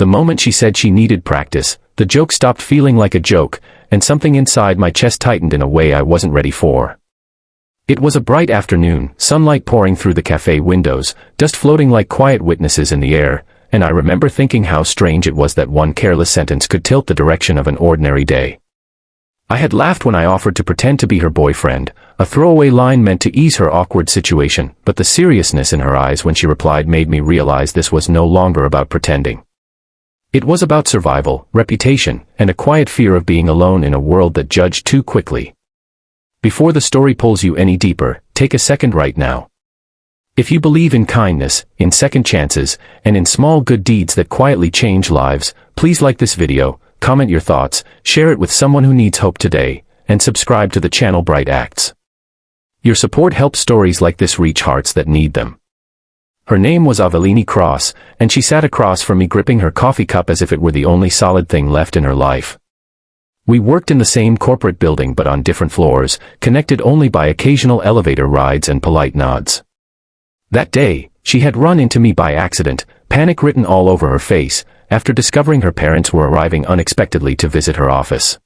The moment she said she needed practice, the joke stopped feeling like a joke, and something inside my chest tightened in a way I wasn't ready for. It was a bright afternoon, sunlight pouring through the cafe windows, dust floating like quiet witnesses in the air, and I remember thinking how strange it was that one careless sentence could tilt the direction of an ordinary day. I had laughed when I offered to pretend to be her boyfriend, a throwaway line meant to ease her awkward situation, but the seriousness in her eyes when she replied made me realize this was no longer about pretending. It was about survival, reputation, and a quiet fear of being alone in a world that judged too quickly. Before the story pulls you any deeper, take a second right now. If you believe in kindness, in second chances, and in small good deeds that quietly change lives, please like this video, comment your thoughts, share it with someone who needs hope today, and subscribe to the channel Bright Acts. Your support helps stories like this reach hearts that need them. Her name was Avelini Cross, and she sat across from me gripping her coffee cup as if it were the only solid thing left in her life. We worked in the same corporate building but on different floors, connected only by occasional elevator rides and polite nods. That day, she had run into me by accident, panic written all over her face, after discovering her parents were arriving unexpectedly to visit her office.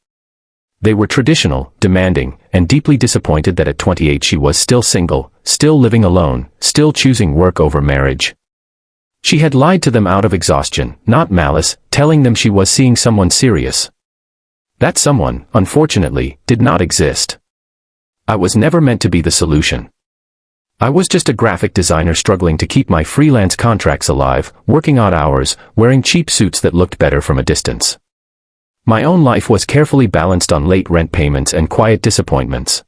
They were traditional, demanding, and deeply disappointed that at 28 she was still single, still living alone, still choosing work over marriage. She had lied to them out of exhaustion, not malice, telling them she was seeing someone serious. That someone, unfortunately, did not exist. I was never meant to be the solution. I was just a graphic designer struggling to keep my freelance contracts alive, working odd hours, wearing cheap suits that looked better from a distance. My own life was carefully balanced on late rent payments and quiet disappointments.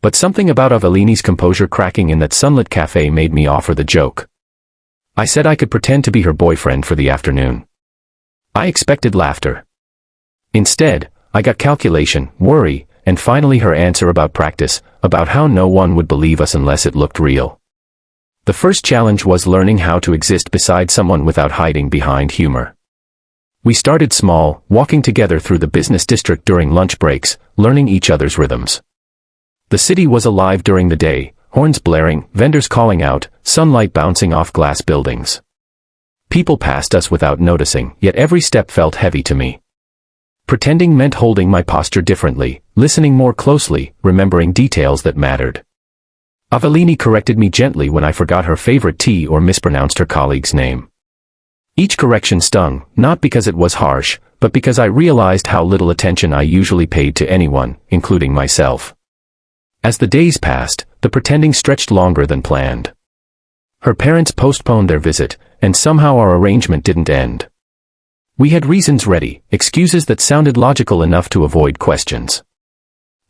But something about Avelini's composure cracking in that sunlit cafe made me offer the joke. I said I could pretend to be her boyfriend for the afternoon. I expected laughter. Instead, I got calculation, worry, and finally her answer about practice, about how no one would believe us unless it looked real. The first challenge was learning how to exist beside someone without hiding behind humor. We started small, walking together through the business district during lunch breaks, learning each other's rhythms. The city was alive during the day, horns blaring, vendors calling out, sunlight bouncing off glass buildings. People passed us without noticing, yet every step felt heavy to me. Pretending meant holding my posture differently, listening more closely, remembering details that mattered. Avelini corrected me gently when I forgot her favorite tea or mispronounced her colleague's name. Each correction stung, not because it was harsh, but because I realized how little attention I usually paid to anyone, including myself. As the days passed, the pretending stretched longer than planned. Her parents postponed their visit, and somehow our arrangement didn't end. We had reasons ready, excuses that sounded logical enough to avoid questions.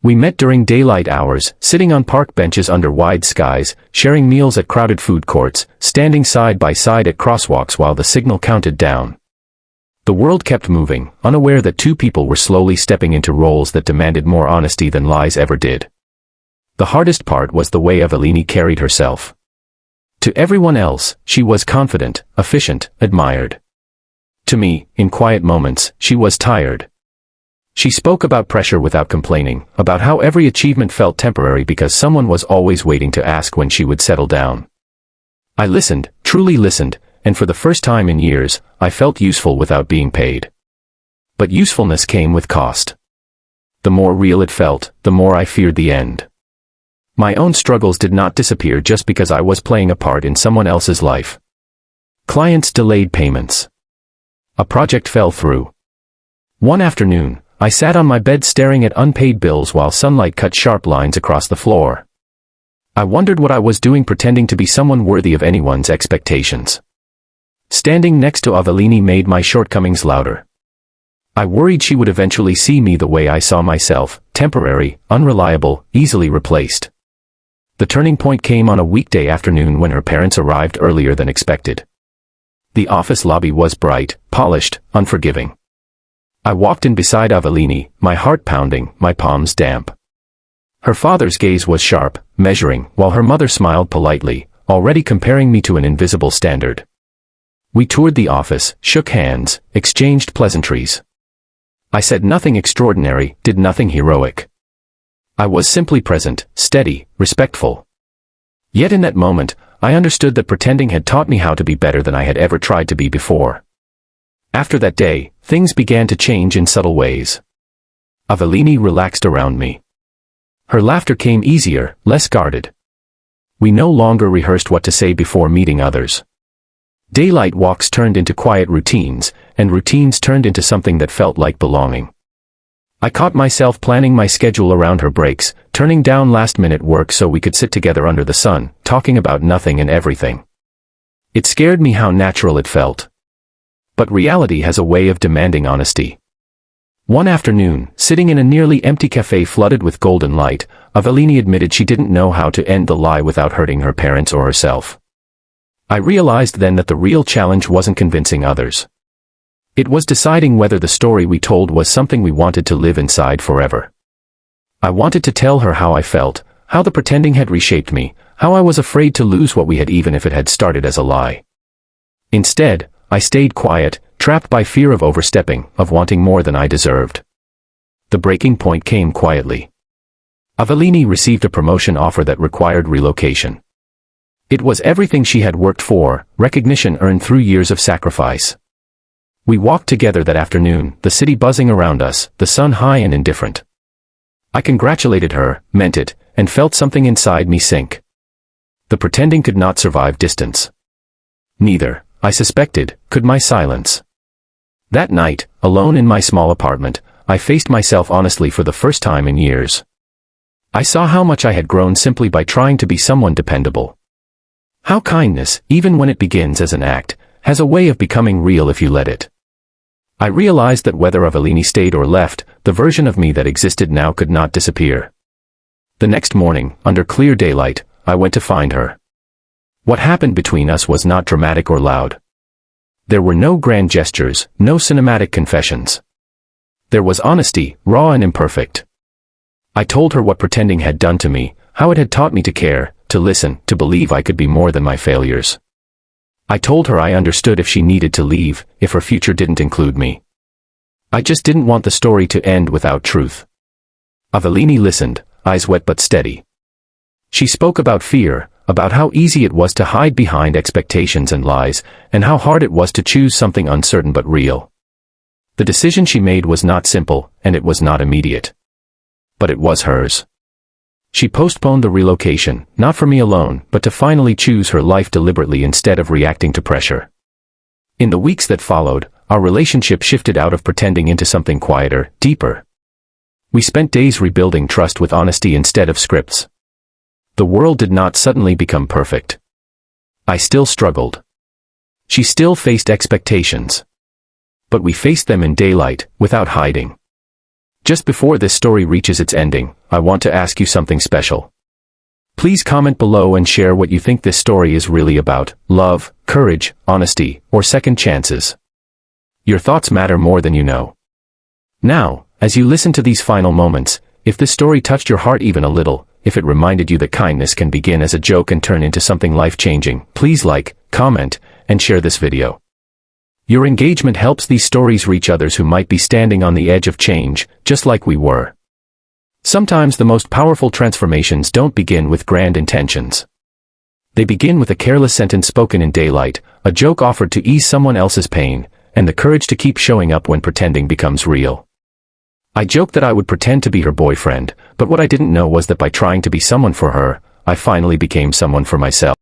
We met during daylight hours, sitting on park benches under wide skies, sharing meals at crowded food courts, standing side by side at crosswalks while the signal counted down. The world kept moving, unaware that two people were slowly stepping into roles that demanded more honesty than lies ever did. The hardest part was the way Avelini carried herself. To everyone else, she was confident, efficient, admired. To me, in quiet moments, she was tired. She spoke about pressure without complaining, about how every achievement felt temporary because someone was always waiting to ask when she would settle down. I listened, truly listened, and for the first time in years, I felt useful without being paid. But usefulness came with cost. The more real it felt, the more I feared the end. My own struggles did not disappear just because I was playing a part in someone else's life. Clients delayed payments. A project fell through. One afternoon, I sat on my bed staring at unpaid bills while sunlight cut sharp lines across the floor. I wondered what I was doing pretending to be someone worthy of anyone's expectations. Standing next to Avelini made my shortcomings louder. I worried she would eventually see me the way I saw myself, temporary, unreliable, easily replaced. The turning point came on a weekday afternoon when her parents arrived earlier than expected. The office lobby was bright, polished, unforgiving. I walked in beside Avelini, my heart pounding, my palms damp. Her father's gaze was sharp, measuring, while her mother smiled politely, already comparing me to an invisible standard. We toured the office, shook hands, exchanged pleasantries. I said nothing extraordinary, did nothing heroic. I was simply present, steady, respectful. Yet in that moment, I understood that pretending had taught me how to be better than I had ever tried to be before. After that day, things began to change in subtle ways. Avelini relaxed around me. Her laughter came easier, less guarded. We no longer rehearsed what to say before meeting others. Daylight walks turned into quiet routines, and routines turned into something that felt like belonging. I caught myself planning my schedule around her breaks, turning down last-minute work so we could sit together under the sun, talking about nothing and everything. It scared me how natural it felt. But reality has a way of demanding honesty. One afternoon, sitting in a nearly empty cafe flooded with golden light, Avelini admitted she didn't know how to end the lie without hurting her parents or herself. I realized then that the real challenge wasn't convincing others. It was deciding whether the story we told was something we wanted to live inside forever. I wanted to tell her how I felt, how the pretending had reshaped me, how I was afraid to lose what we had even if it had started as a lie. Instead, I stayed quiet, trapped by fear of overstepping, of wanting more than I deserved. The breaking point came quietly. Avelini received a promotion offer that required relocation. It was everything she had worked for, recognition earned through years of sacrifice. We walked together that afternoon, the city buzzing around us, the sun high and indifferent. I congratulated her, meant it, and felt something inside me sink. The pretending could not survive distance. Neither, I suspected, could my silence. That night, alone in my small apartment, I faced myself honestly for the first time in years. I saw how much I had grown simply by trying to be someone dependable. How kindness, even when it begins as an act, has a way of becoming real if you let it. I realized that whether Avelini stayed or left, the version of me that existed now could not disappear. The next morning, under clear daylight, I went to find her. What happened between us was not dramatic or loud. There were no grand gestures, no cinematic confessions. There was honesty, raw and imperfect. I told her what pretending had done to me, how it had taught me to care, to listen, to believe I could be more than my failures. I told her I understood if she needed to leave, if her future didn't include me. I just didn't want the story to end without truth. Avelini listened, eyes wet but steady. She spoke about fear, about how easy it was to hide behind expectations and lies, and how hard it was to choose something uncertain but real. The decision she made was not simple, and it was not immediate. But it was hers. She postponed the relocation, not for me alone, but to finally choose her life deliberately instead of reacting to pressure. In the weeks that followed, our relationship shifted out of pretending into something quieter, deeper. We spent days rebuilding trust with honesty instead of scripts. The world did not suddenly become perfect. I still struggled. She still faced expectations. But we faced them in daylight, without hiding. Just before this story reaches its ending, I want to ask you something special. Please comment below and share what you think this story is really about: love, courage, honesty, or second chances. Your thoughts matter more than you know. Now, as you listen to these final moments, if this story touched your heart even a little, if it reminded you that kindness can begin as a joke and turn into something life-changing, please like, comment, and share this video. Your engagement helps these stories reach others who might be standing on the edge of change, just like we were. Sometimes the most powerful transformations don't begin with grand intentions. They begin with a careless sentence spoken in daylight, a joke offered to ease someone else's pain, and the courage to keep showing up when pretending becomes real. I joked that I would pretend to be her boyfriend, but what I didn't know was that by trying to be someone for her, I finally became someone for myself.